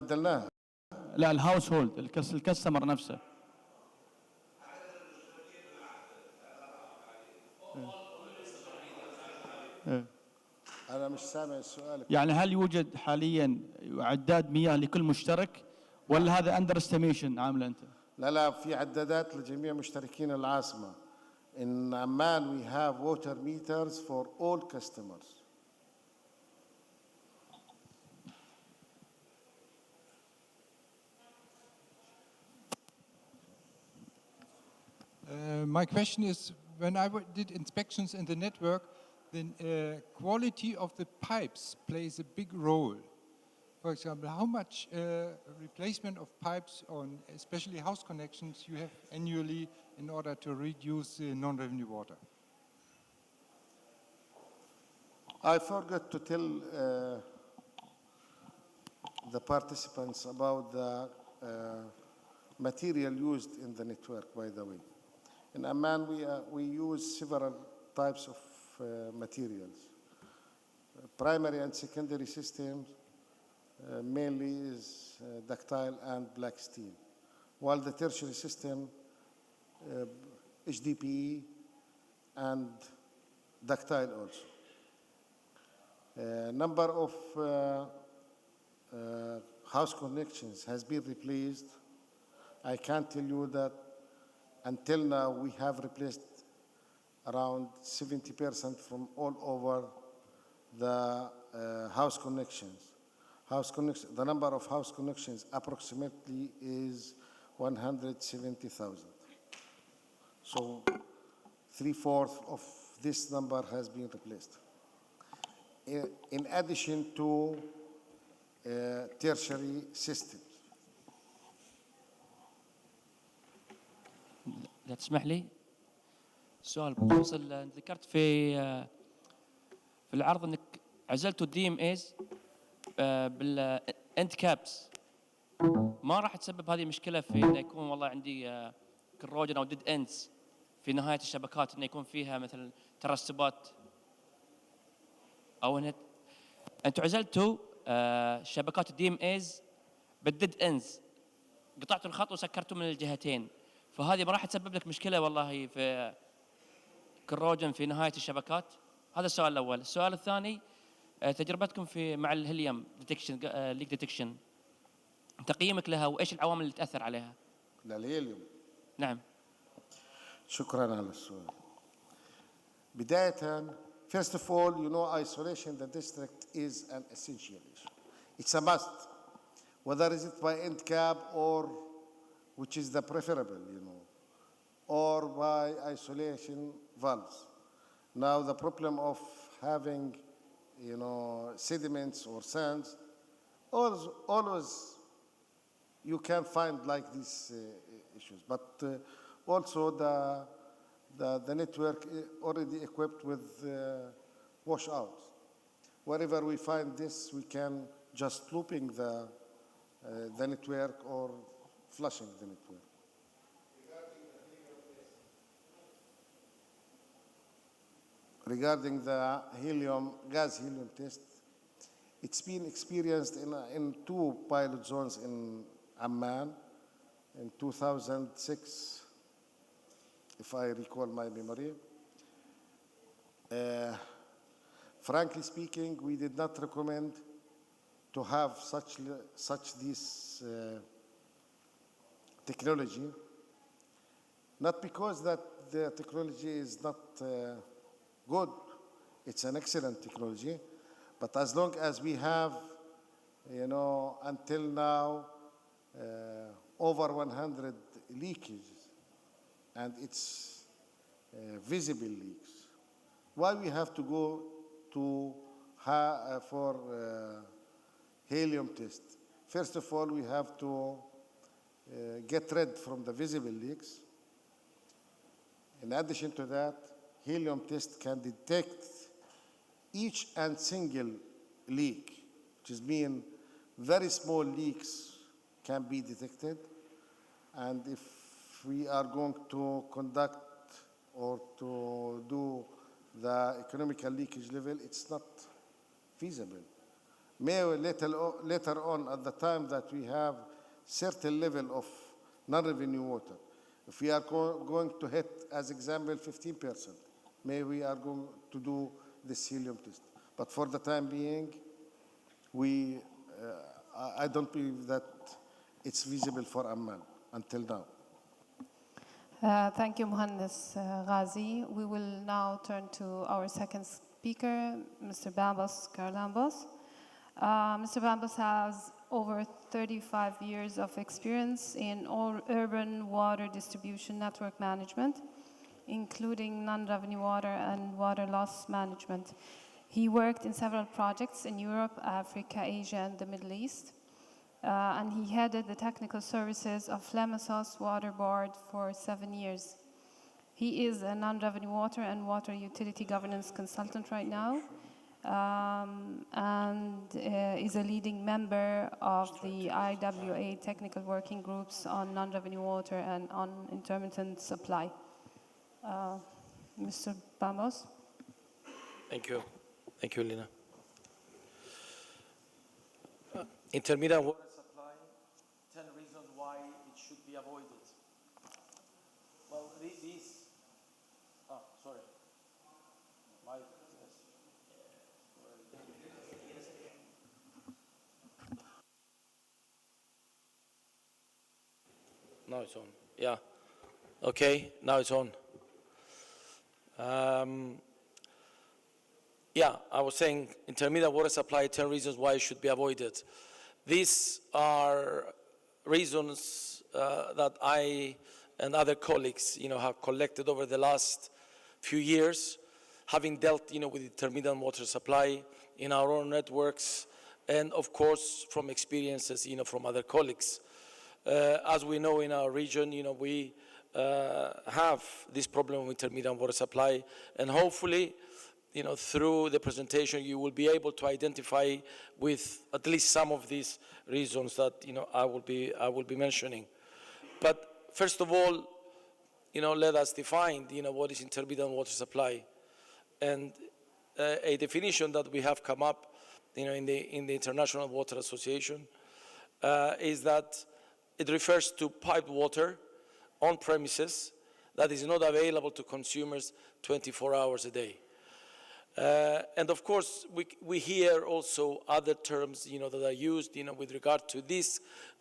بدلناها. لا الهاوس هولد الكاستمر نفسه. أنا مش سامع السؤال. يعني هل يوجد حاليا عداد مياه لكل مشترك ولا هذا اندر استيميشن عامله انت؟ لا في عدادات لجميع مشتركين العاصمة. In Amman we have water meters for all customers. My question is, when I did inspections in the network, the quality of the pipes plays a big role. For example, how much replacement of pipes on especially house connections you have annually in order to reduce non-revenue water? I forgot to tell the participants about the material used in the network, by the way. In Amman, we use several types of materials. Primary and secondary systems mainly is ductile and black steel, while the tertiary system, HDPE and ductile also. Number of house connections has been replaced. I can tell you that until now we have replaced around 70% from all over the house connections. The number of house connections approximately is 170,000. So 3/4 of this number has been replaced. In addition to tertiary systems. لا تسمح لي سؤال بخصوص ذكرت في العرض انك عزلتوا الدي ام ايز بالاند كابس، ما راح تسبب هذه مشكله في انه يكون والله عندي كروجن او ديد اندز في نهايه الشبكات، انه يكون فيها مثلا ترسبات او انتم عزلتوا شبكات الدي ام ايز بالديد اندز، قطعتوا الخط وسكرتوا من الجهتين، فهذه ما راح تسبب لك مشكله والله في كروجن في نهايه الشبكات؟ هذا السؤال الاول. السؤال الثاني، تجربتكم مع الهيليوم ديتكشن ليك ديتكشن، تقييمك لها وايش العوامل اللي تاثر عليها؟ للهيليوم. نعم. شكرا على السؤال. بداية, first of all, you know, isolation in the district is an essential issue. It's a must, whether is it by end cap or, which is the preferable, you know, or by isolation valves. Now the problem of having, you know, sediments or sands, always you can find like these issues, but also the network already equipped with washouts. Wherever we find this, we can just looping the network or flushing the network. Regarding the gas helium test, it's been experienced in 2 pilot zones in Amman in 2006, if I recall my memory. Frankly speaking, we did not recommend to have such this technology, not because that the technology is not good, it's an excellent technology, but as long as we have, you know, until now over 100 leakages, and it's visible leaks, why we have to go to for helium test? First of all, we have to get rid from the visible leaks. In addition to that, helium test can detect each and single leak, which is mean very small leaks can be detected. And if we are going to conduct or to do the economical leakage level, it's not feasible. May later on, at the time that we have certain level of non-revenue water, if we are going to hit, as example, 15%, maybe we are going to do this helium test. But for the time being, I don't believe that it's feasible for Amman until now. Thank you, Mohandas Ghazie. We will now turn to our second speaker, Mr. Bambos, Charalambous. Mr. Bambos has over 35 years of experience in all urban water distribution network management, including non-revenue water and water loss management. He worked in several projects in Europe, Africa, Asia, and the Middle East. And he headed the technical services of Lemesos Water Board for 7 years. He is a non-revenue water and water utility governance consultant right now, and is a leading member of the IWA technical working groups on non-revenue water and on intermittent supply. Mr. Bambos. Thank you. Thank you, Lina. Intermittent water supply, 10 reasons why it should be avoided. Well, these, sorry. Now it's on. Yeah. Okay, now it's on. Yeah, I was saying intermittent water supply, 10 reasons why it should be avoided. These are reasons that I and other colleagues, have collected over the last few years, having dealt, with intermittent water supply in our own networks, and of course from experiences, from other colleagues. As we know in our region, we have this problem with intermittent water supply, and hopefully, through the presentation, you will be able to identify with at least some of these reasons that, I will be mentioning. But first of all, let us define, what is intermittent water supply. And a definition that we have come up, in the International Water Association, is that it refers to piped water on premises that is not available to consumers 24 hours a day. And of course, we hear also other terms, that are used, with regard to this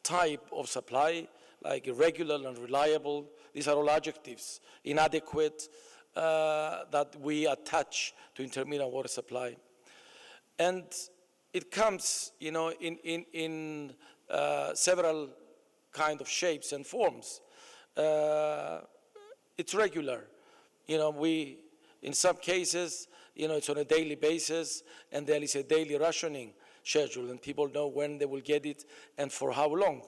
type of supply, like irregular and unreliable. These are all adjectives, inadequate, that we attach to intermittent water supply. And it comes, in several kind of shapes and forms. It's regular. In some cases, it's on a daily basis, and there is a daily rationing schedule, and people know when they will get it and for how long.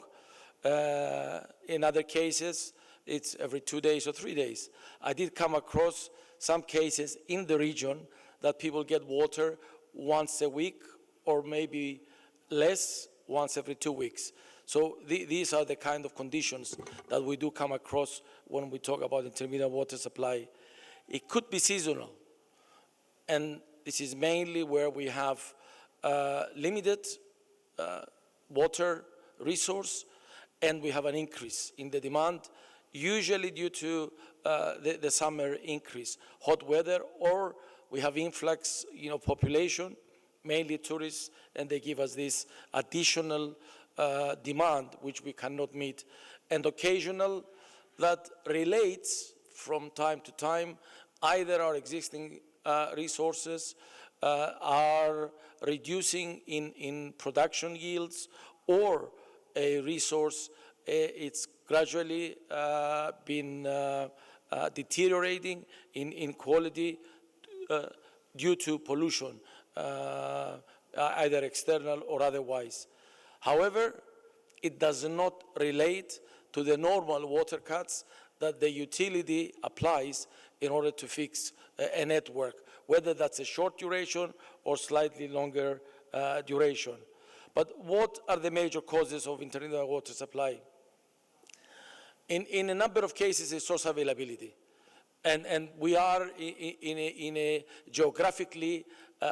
In other cases, it's every 2 days or 3 days. I did come across some cases in the region that people get water once a week, or maybe less, once every 2 weeks. So these are the kind of conditions that we do come across when we talk about intermittent water supply. It could be seasonal, and this is mainly where we have limited water resource, and we have an increase in the demand, usually due to the summer increase, hot weather, or we have influx, population, mainly tourists, and they give us this additional demand which we cannot meet, and occasional that relates from time to time. Either our existing resources are reducing in production yields, or a resource it's gradually been deteriorating in quality due to pollution, either external or otherwise. However, it does not relate to the normal water cuts that the utility applies in order to fix a network, whether that's a short duration or slightly longer duration. But what are the major causes of intermittent water supply? In a number of cases, it's source availability. And we are in a geographically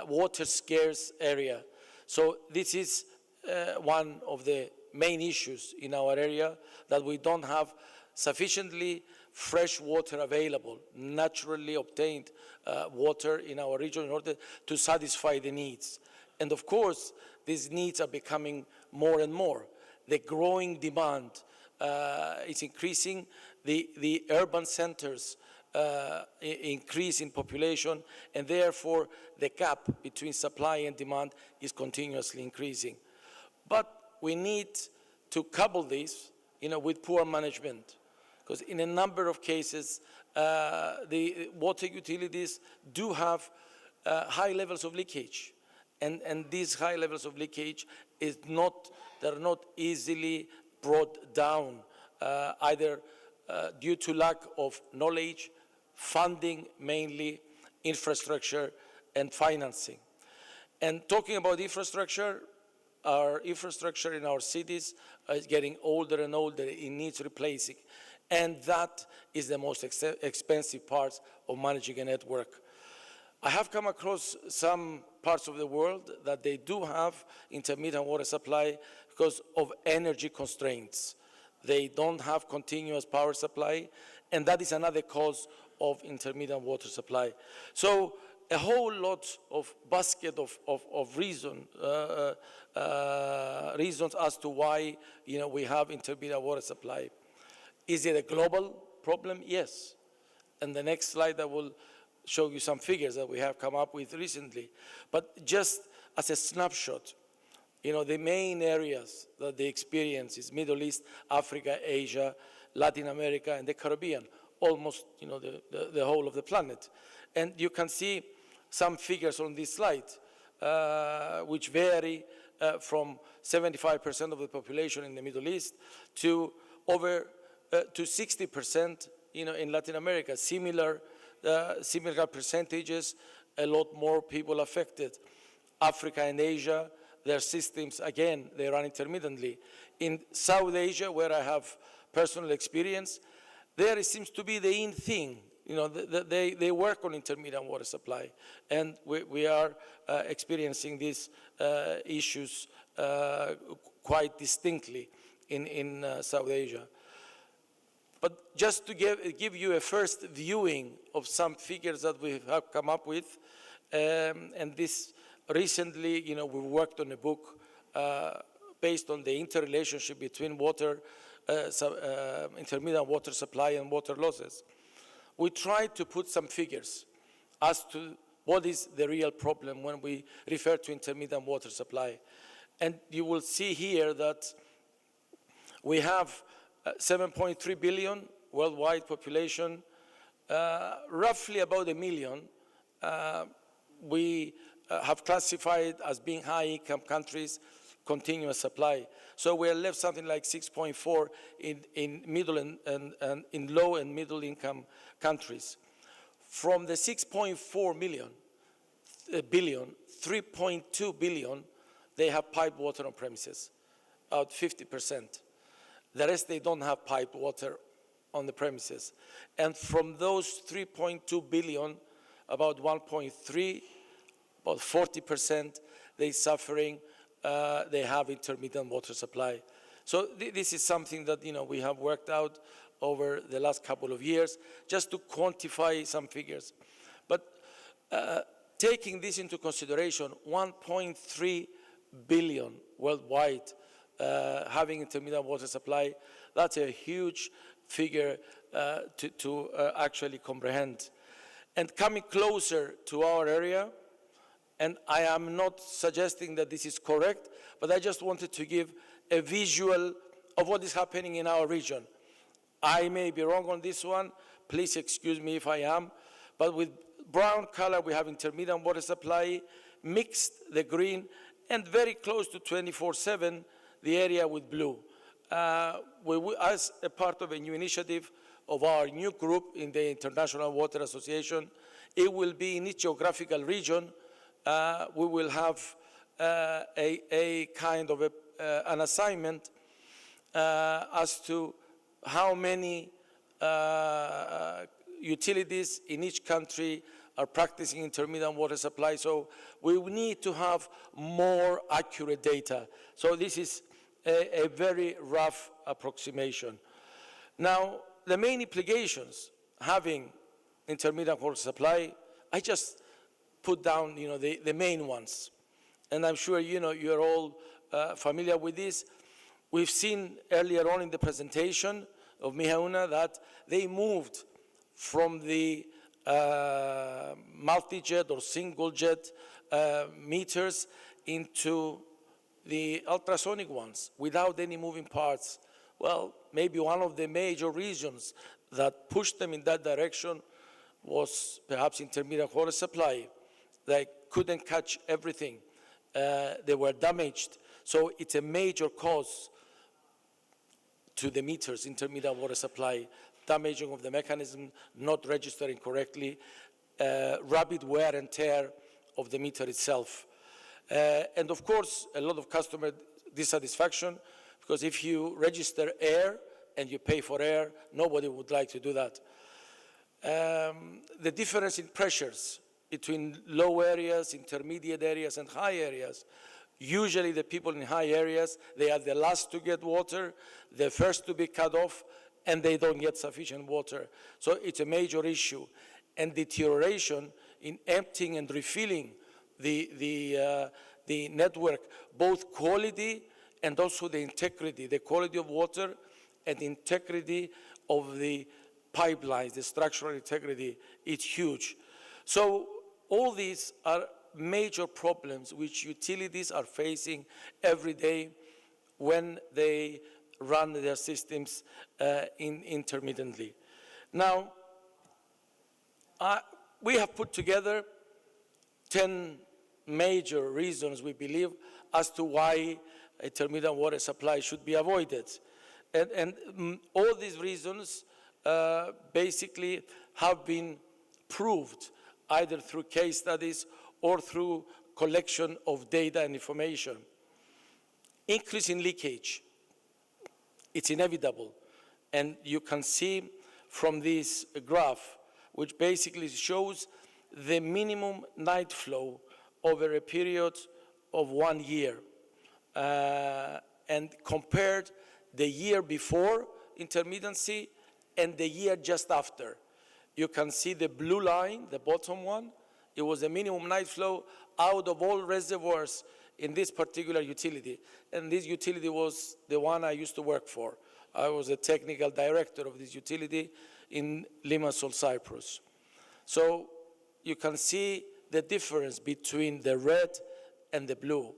water scarce area. So this is one of the main issues in our area, that we don't have sufficiently fresh water available, naturally obtained water in our region in order to satisfy the needs. And of course, these needs are becoming more and more. The growing demand is increasing. The urban centers increase in population, and therefore the gap between supply and demand is continuously increasing. But we need to couple this, with poor management, because in a number of cases, the water utilities do have high levels of leakage, and these high levels of leakage they're not easily brought down, either due to lack of knowledge, funding mainly, infrastructure, and financing. And talking about infrastructure, our infrastructure in our cities is getting older and older. It needs replacing. And that is the most expensive part of managing a network. I have come across some parts of the world that they do have intermittent water supply because of energy constraints. They don't have continuous power supply, and that is another cause of intermittent water supply. So a whole lot of basket of reasons as to why we have intermittent water supply. Is it a global problem? Yes. And the next slide I will show you some figures that we have come up with recently. But just as a snapshot, the main areas that they experience is Middle East, Africa, Asia, Latin America, and the Caribbean, almost the whole of the planet. And you can see some figures on this slide, which vary from 75% of the population in the Middle East to over to 60% in Latin America. Similar percentages, a lot more people affected. Africa and Asia, their systems, again, they run intermittently. In South Asia, where I have personal experience, there it seems to be the in thing. They work on intermittent water supply, and we are experiencing these issues quite distinctly in South Asia. But just to give you a first viewing of some figures that we have come up with, and this recently, we worked on a book based on the interrelationship between water, intermittent water supply and water losses. We tried to put some figures as to what is the real problem when we refer to intermittent water supply. And you will see here that we have 7.3 billion worldwide population, roughly about 1 million we have classified as being high-income countries, continuous supply. So we're left something like 6.4 in middle and in low and middle income countries. From the 6.4 billion, 3.2 billion, they have piped water on premises, about 50%. The rest, they don't have piped water on the premises. And from those 3.2 billion, about 1.3, about 40%, they're suffering, they have intermittent water supply. So this is something that we have worked out over the last couple of years, just to quantify some figures. But taking this into consideration, 1.3 billion worldwide having intermittent water supply, that's a huge figure to actually comprehend. And coming closer to our area, and I am not suggesting that this is correct, but I just wanted to give a visual of what is happening in our region. I may be wrong on this one, please excuse me if I am, but with brown color we have intermittent water supply, mixed the green, and very close to 24/7 the area with blue. As a part of a new initiative of our new group in the International Water Association, it will be in each geographical region. We will have a kind of an assignment as to how many utilities in each country are practicing intermittent water supply. So we need to have more accurate data. So this is a very rough approximation. Now, the main implications having intermittent water supply, I just put down, the main ones. And I'm sure, you're all familiar with this. We've seen earlier on in the presentation of Miyahuna that they moved from the multi-jet or single-jet meters into the ultrasonic ones without any moving parts. Well, maybe one of the major reasons that pushed them in that direction was perhaps intermittent water supply. They couldn't catch everything. They were damaged. So it's a major cause to the meters, intermittent water supply, damaging of the mechanism, not registering correctly, rapid wear and tear of the meter itself. And of course, a lot of customer dissatisfaction, because if you register air and you pay for air, nobody would like to do that. The difference in pressures between low areas, intermediate areas, and high areas. Usually the people in high areas, they are the last to get water, the first to be cut off, and they don't get sufficient water. So it's a major issue. And deterioration in emptying and refilling the network, both quality and also the integrity, the quality of water and the integrity of the pipelines, the structural integrity, it's huge. So all these are major problems which utilities are facing every day when they run their systems intermittently. Now, we have put together 10 major reasons, we believe, as to why intermittent water supply should be avoided. And all these reasons basically have been proved either through case studies or through collection of data and information. Increase in leakage, it's inevitable. And you can see from this graph, which basically shows the minimum night flow over a period of 1 year. And compared the year before intermittency and the year just after. You can see the blue line, the bottom one. It was the minimum night flow out of all reservoirs in this particular utility. And this utility was the one I used to work for. I was a technical director of this utility in Limassol, Cyprus. So you can see the difference between the red and the blue.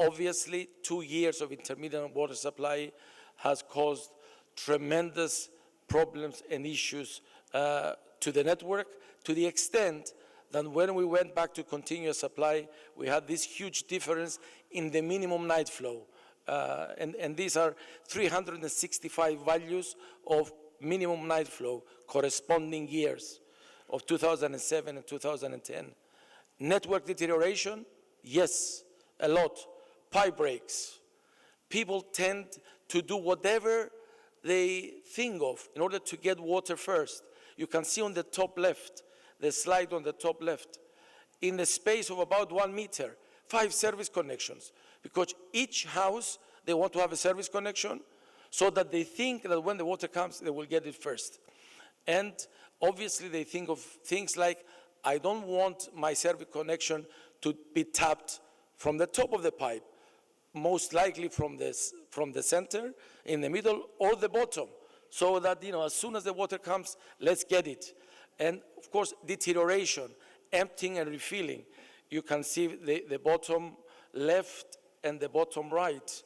Obviously, 2 years of intermittent water supply has caused tremendous problems and issues to the network, to the extent that when we went back to continuous supply, we had this huge difference in the minimum night flow. And these are 365 values of minimum night flow corresponding years of 2007 and 2010. Network deterioration, yes, a lot. Pipe breaks. People tend to do whatever they think of in order to get water first. You can see on the top left, the slide on the top left, in the space of about 1 meter, 5 service connections, because each house, they want to have a service connection so that they think that when the water comes, they will get it first. And obviously they think of things like, I don't want my service connection to be tapped from the top of the pipe, most likely from the center, in the middle, or the bottom, so that, as soon as the water comes, let's get it. And of course, deterioration, emptying and refilling. You can see the bottom left and the bottom right.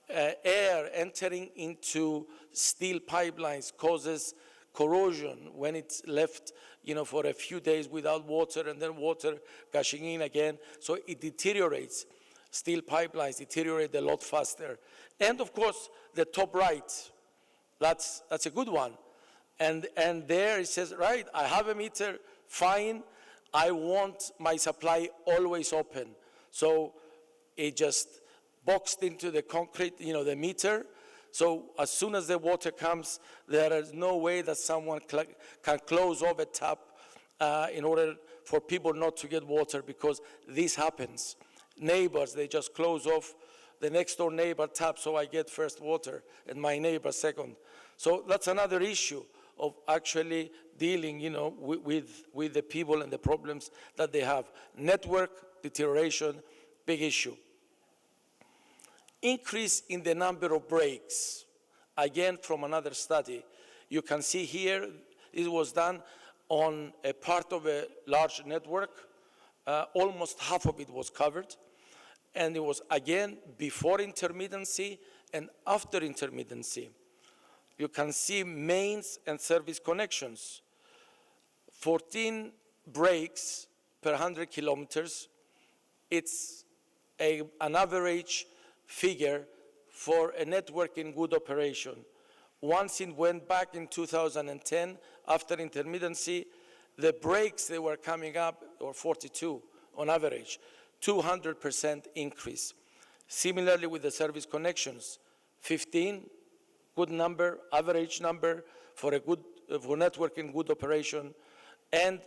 Air entering into steel pipelines causes corrosion when it's left, for a few days without water, and then water gushing in again. So it deteriorates. Steel pipelines deteriorate a lot faster. And of course, the top right, that's a good one. And there it says, right, I have a meter, fine, I want my supply always open. So it just boxed into the concrete, the meter. So as soon as the water comes, there is no way that someone can close off a tap in order for people not to get water, because this happens. Neighbors, they just close off. The next door neighbor taps, so I get first water, and my neighbor second. So that's another issue of actually dealing, with the people and the problems that they have. Network deterioration, big issue. Increase in the number of breaks. Again, from another study. You can see here, it was done on a part of a large network. Almost half of it was covered. And it was, again, before intermittency and after intermittency. You can see mains and service connections. 14 breaks per 100 kilometers. It's an average figure for a network in good operation. Once it went back in 2010, after intermittency, the breaks they were coming up were 42 on average, 200% increase. Similarly with the service connections, 15, good number, average number for a good for network in good operation, and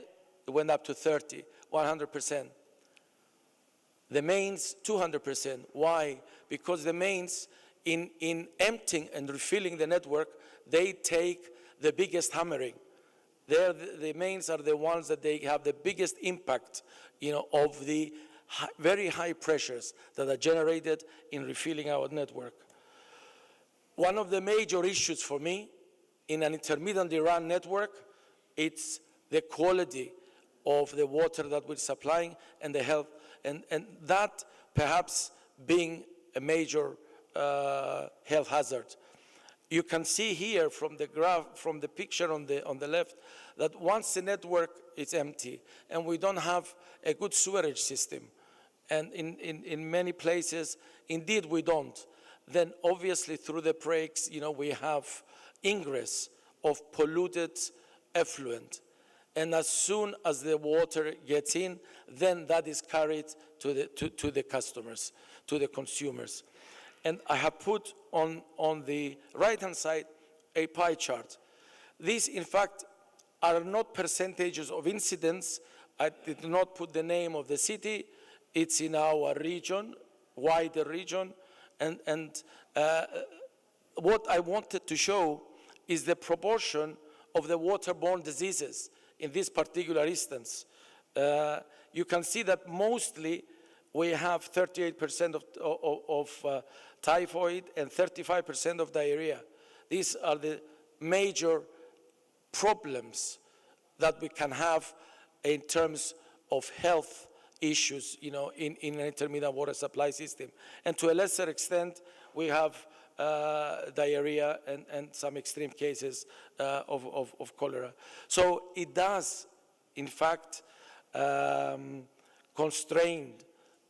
it went up to 30, 100%. The mains, 200%. Why? Because the mains, in emptying and refilling the network, they take the biggest hammering. The mains are the ones that they have the biggest impact, of the very high pressures that are generated in refilling our network. One of the major issues for me in an intermittently run network, it's the quality of the water that we're supplying and the health, and that perhaps being a major health hazard. You can see here from the graph, from the picture on the left, that once the network is empty and we don't have a good sewerage system, and in many places, indeed we don't, then obviously through the breaks, we have ingress of polluted effluent. And as soon as the water gets in, then that is carried to the customers, to the consumers. And I have put on the right-hand side a pie chart. These, in fact, are not percentages of incidents. I did not put the name of the city. It's in our region, wider region. And what I wanted to show is the proportion of the waterborne diseases in this particular instance. You can see that mostly we have 38% of typhoid and 35% of diarrhea. These are the major problems that we can have in terms of health issues, in an intermittent water supply system. And to a lesser extent, we have diarrhea and some extreme cases of cholera. So it does, in fact, constrain,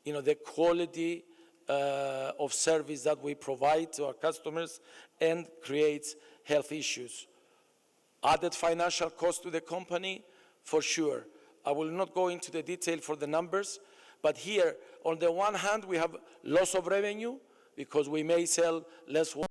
the quality of service that we provide to our customers, and creates health issues. Added financial cost to the company, for sure. I will not go into the detail for the numbers, but here, on the one hand, we have loss of revenue because we may sell less water.